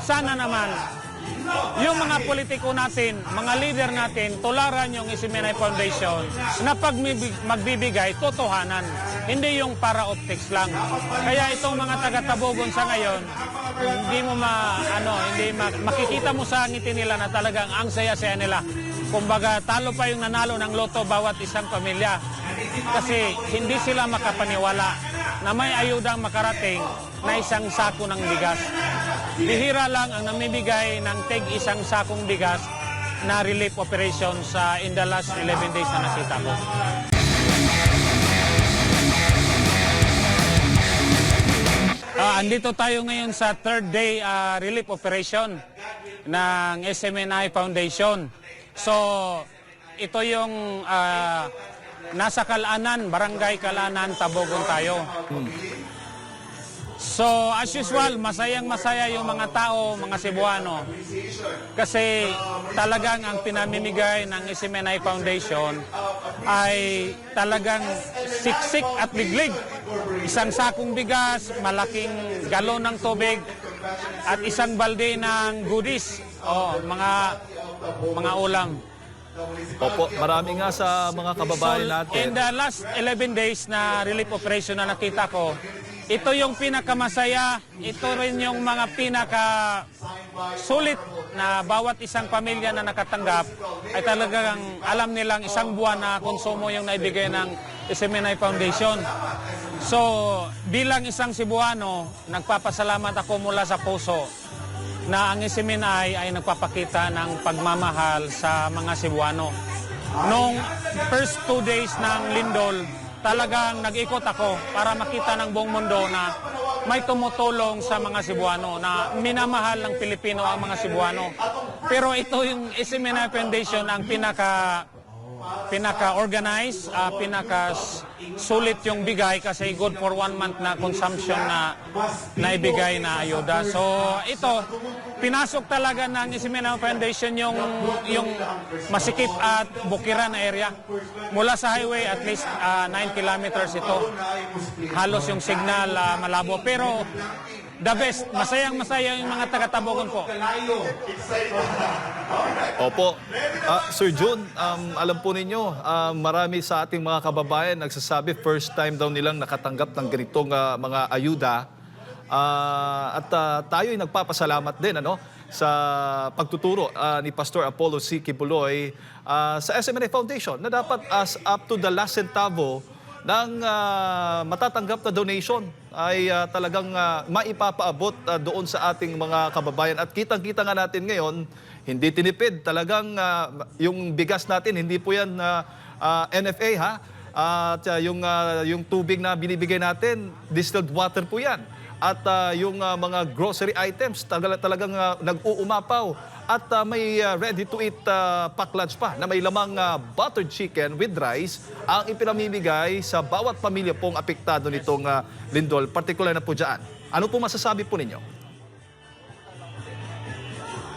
sana naman yung mga politiko natin, mga leader natin, tularan yung SMNI Foundation na pag magbibigay, totohanan. Hindi yung para optics lang. Kaya itong mga taga-Tabogon sa ngayon, makikita mo sa ngiti nila na talagang ang saya-saya nila. Kumbaga, talo pa yung nanalo ng loto bawat isang pamilya. Kasi hindi sila makapaniwala na may ayudang makarating na isang sako ng bigas. Bihira lang ang namimigay ng isang sakong bigas na relief operation sa in the last 11 days na nakita ko. Andito tayo ngayon sa third day relief operation ng SMNI Foundation. So, ito yung nasa Kalanan, Barangay Kalanan, Tabogon tayo. So, as usual, masayang-masaya yung mga tao, mga Cebuano. Kasi talagang ang pinamimigay ng SMNI Foundation ay talagang siksik at liglig. Isang sakong bigas, malaking galon ng tubig, at isang balde ng goodies, mga ulam. Opo, marami nga sa mga kababayan natin. In the last 11 days na relief operation na nakita ko, ito yung pinakamasaya, ito rin yung mga pinaka-sulit na bawat isang pamilya na nakatanggap ay talagang alam nilang isang buwan na konsumo yung naibigay ng SMNI Foundation. So, bilang isang Cebuano, nagpapasalamat ako mula sa puso na ang SMNI ay nagpapakita ng pagmamahal sa mga Cebuano. Noong first 2 days ng lindol, talagang nag-ikot ako para makita ng buong mundo na may tumutulong sa mga Cebuano, na minamahal ng Pilipino ang mga Cebuano. Pero ito yung SMNI Foundation ang pinaka-organize, pinaka-sulit yung bigay kasi good for 1 month na consumption na naibigay na ayuda. So ito, pinasok talaga ng SMNI Foundation yung masikip at bukiran na area. Mula sa highway at least 9 kilometers ito. Halos yung signal malabo. Pero the best, masayang-masaya yung mga taga-Tabogon po. Opo. Sir Jun, alam po ninyo, marami sa ating mga kababayan nagsasabi first time daw nilang nakatanggap ng ganitong mga ayuda. Tayo ay nagpapasalamat din sa pagtuturo ni Pastor Apollo C. Kibuloy sa SMNI Foundation na dapat as up to the last centavo ng matatanggap na donation ay talagang maipapaabot doon sa ating mga kababayan. At kitang-kita nga natin ngayon, hindi tinipid. Talagang yung bigas natin, hindi po yan NFA ha. At yung tubig na binibigay natin, distilled water po yan. At yung mga grocery items talagang nag-uumapaw. At may ready-to-eat pack lunch pa na may lamang buttered chicken with rice ang ipinamimigay sa bawat pamilya pong apektado nitong lindol, partikular na po dyan. Ano po masasabi po ninyo?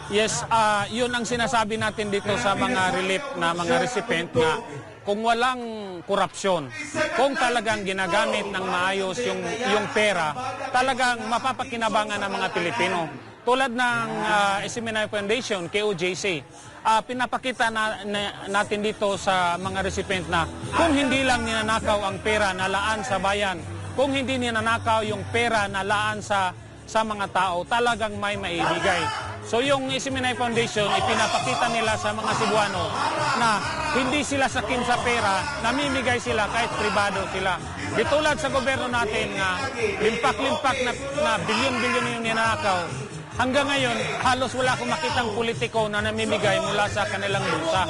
Yes, yun ang sinasabi natin dito sa mga relief na mga recipient na kung walang korupsyon, kung talagang ginagamit ng maayos yung pera, talagang mapapakinabangan ng mga Pilipino. Tulad ng SMNI Foundation, KOJC, pinapakita natin dito sa mga recipient na kung hindi lang ninanakaw ang pera na laan sa bayan, kung hindi ninanakaw yung pera na laan sa mga tao, talagang may maibigay. So yung SMNI Foundation, ipinapakita nila sa mga Cebuano na hindi sila sakin sa pera, namimigay sila kahit pribado sila. Di tulad sa gobyerno natin nga, limpak-limpak na bilyon-bilyon yung ninanakaw. Hanggang ngayon, halos wala akong makitang politiko na namimigay mula sa kanilang bulsa.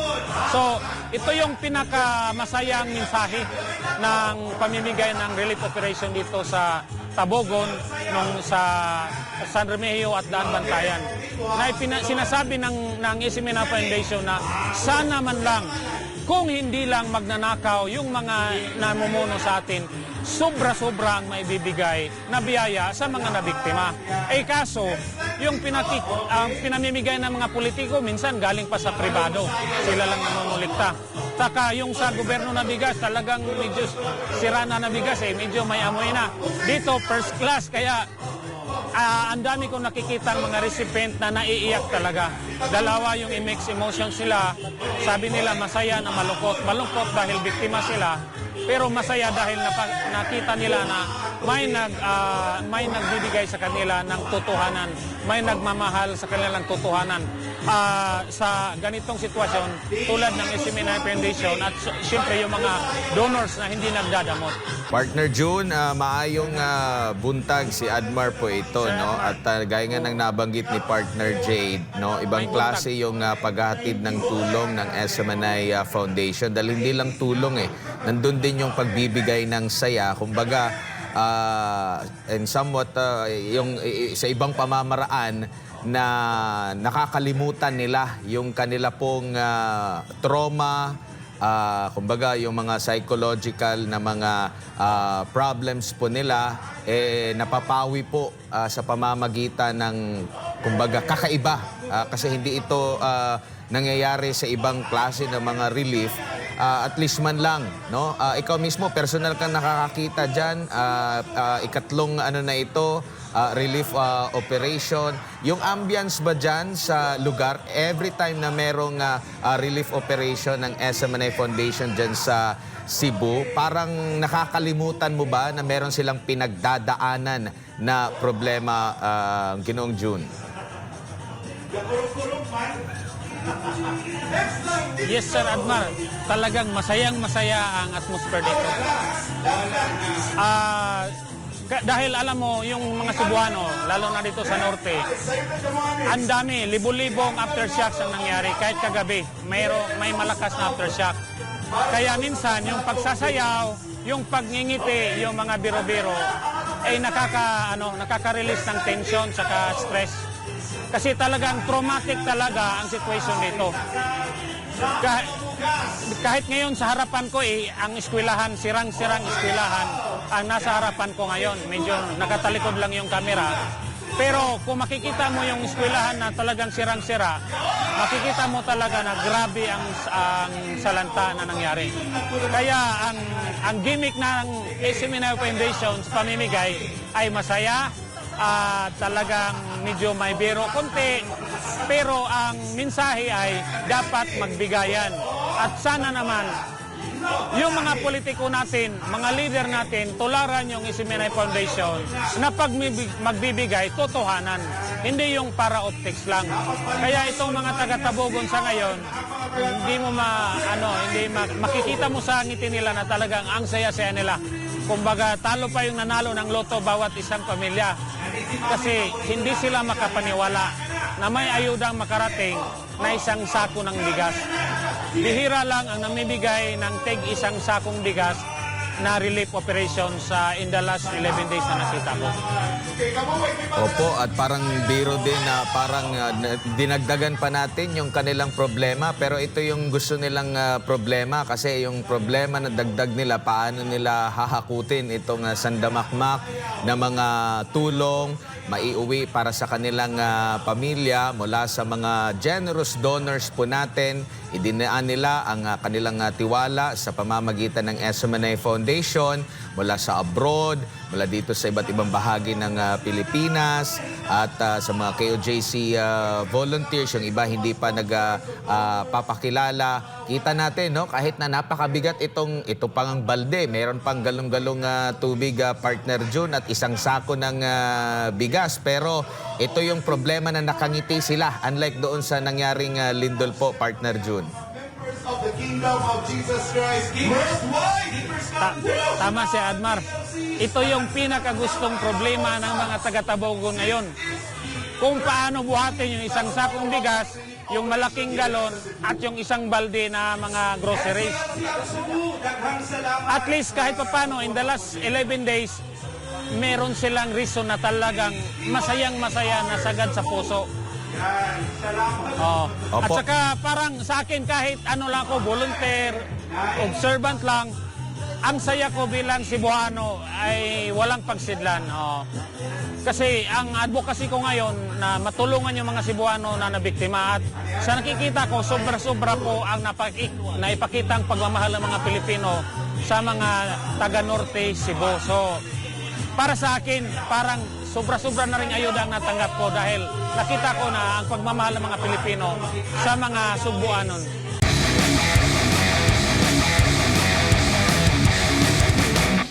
So, ito yung pinakamasayang mensahe ng pamimigay ng relief operation dito sa Tabogon, sa San Remigio at Daan Bantayan. Na sinasabi ng SMNI Foundation na sana man lang, kung hindi lang magnanakaw yung mga namumuno sa atin, sobra-sobra ang maibibigay na biyaya sa mga nabiktima. Kaso, yung pinamimigay ng mga politiko, minsan galing pa sa pribado. Sila lang nanungulikta. Saka yung sa gobyerno na bigas, talagang medyo sira na bigas, medyo may amoy na. Dito, first class, kaya ang dami kong nakikita mga recipient na naiiyak talaga. Dalawa yung mixed emotions sila. Sabi nila masaya na malungkot. Malungkot dahil biktima sila. Pero masaya dahil nakita nila na may nagbibigay sa kanila ng totohanan. May nagmamahal sa kanilang totohanan. Sa ganitong sitwasyon, tulad ng SMNI Foundation at siyempre yung mga donors na hindi nagdadamot. Partner June, maayong buntag si Admar po ito, no? At gaya nga ng nabanggit ni Partner Jade, no? Ibang klase yung paghahatid ng tulong ng SMNI Foundation. Dahil hindi lang tulong nandun din yung pagbibigay ng saya. Kumbaga, and somewhat yung sa ibang pamamaraan na nakakalimutan nila yung kanila pong trauma, kumbaga yung mga psychological na mga problems po nila, napapawi po sa pamamagitan ng kumbaga kakaiba. Kasi hindi ito nangyayari sa ibang klase ng mga relief. At least man lang, no? Ikaw mismo, personal kang nakakakita dyan. Ikatlong ano na ito, relief operation. Yung ambience ba dyan sa lugar, every time na merong relief operation ng SMNI Foundation dyan sa Cebu, parang nakakalimutan mo ba na meron silang pinagdadaanan na problema, Ginoong June? Yes, Sir Admar. Talagang masayang-masaya ang atmosphere dito. Dahil alam mo, yung mga Cebuano, lalo na dito sa norte, ang dami, libo-libong aftershocks ang nangyari. Kahit kagabi, may malakas na aftershock. Kaya minsan, pagsasayaw, yung pagngingiti, yung mga biro-biro, ay nakaka-release ng tension saka stress. Kasi talagang traumatic talaga ang situation dito. Kahit ngayon sa harapan ko ang eskwelahan, sirang-sirang eskwelahan, ang nasa harapan ko ngayon. Medyo nakatalikod lang yung kamera. Pero kung makikita mo yung eskwelahan na talagang sirang-sira, makikita mo talaga na grabe ang salanta na nangyari. Kaya ang gimmick ng SMNI Foundation sa pamimigay ay masaya, talagang medyo may biro konti, pero ang mensahe ay dapat magbigayan. At sana naman yung mga politiko natin, mga leader natin, tularan yung SMNI Foundation na pag magbibigay, totohanan. Hindi yung para optics lang. Kaya itong mga taga-Tabogon sa ngayon, makikita mo sa ngiti nila na talagang ang saya-saya nila. Kumbaga, talo pa yung nanalo ng loto bawat isang pamilya. Kasi hindi sila makapaniwala na may ayudang makarating na isang sako ng bigas. Bihira lang ang namibigay ng isang sakong bigas na relief operation in the last 11 days na nakita ko. Opo, at parang biro din na parang dinagdagan pa natin yung kanilang problema, pero ito yung gusto nilang problema, kasi yung problema na dagdag nila, paano nila hahakutin itong sandamakmak na mga tulong maiuwi para sa kanilang pamilya mula sa mga generous donors po natin. Idinaan nila ang kanilang tiwala sa pamamagitan ng SMNI Foundation mula sa abroad, mula dito sa iba't ibang bahagi ng Pilipinas, at sa mga KOJC volunteers, yung iba hindi pa nagpapakilala. Kita natin, no, kahit na napakabigat ito pang balde, meron pang galong-galong tubig, Partner June, at isang sako ng bigas. Pero ito yung problema na nakangiti sila, unlike doon sa nangyaring lindol po, Partner June. Of the kingdom of Jesus Christ worldwide. Tama si Admar. Ito yung pinakagustong problema ng mga taga-Tabogon ngayon. Kung paano buhatin yung isang sakong bigas, yung malaking galon, at yung isang balde na mga groceries. At least kahit paano, in the last 11 days, meron silang reason na talagang masayang-masaya na sagad sa puso. At saka parang sa akin, kahit ano lang ako, volunteer, observant lang, ang saya ko bilang Cebuano ay walang pagsidlan. Kasi ang advocacy ko ngayon na matulungan yung mga Cebuano na nabiktima, at sa nakikita ko, sobra-sobra po ang naipakitang pagmamahal ng mga Pilipino sa mga taga-Norte, Cebu. So, para sa akin, parang sobra-sobra na rin ayuda ang natanggap ko dahil nakita ko na ang pagmamahal ng mga Pilipino sa mga Subuanon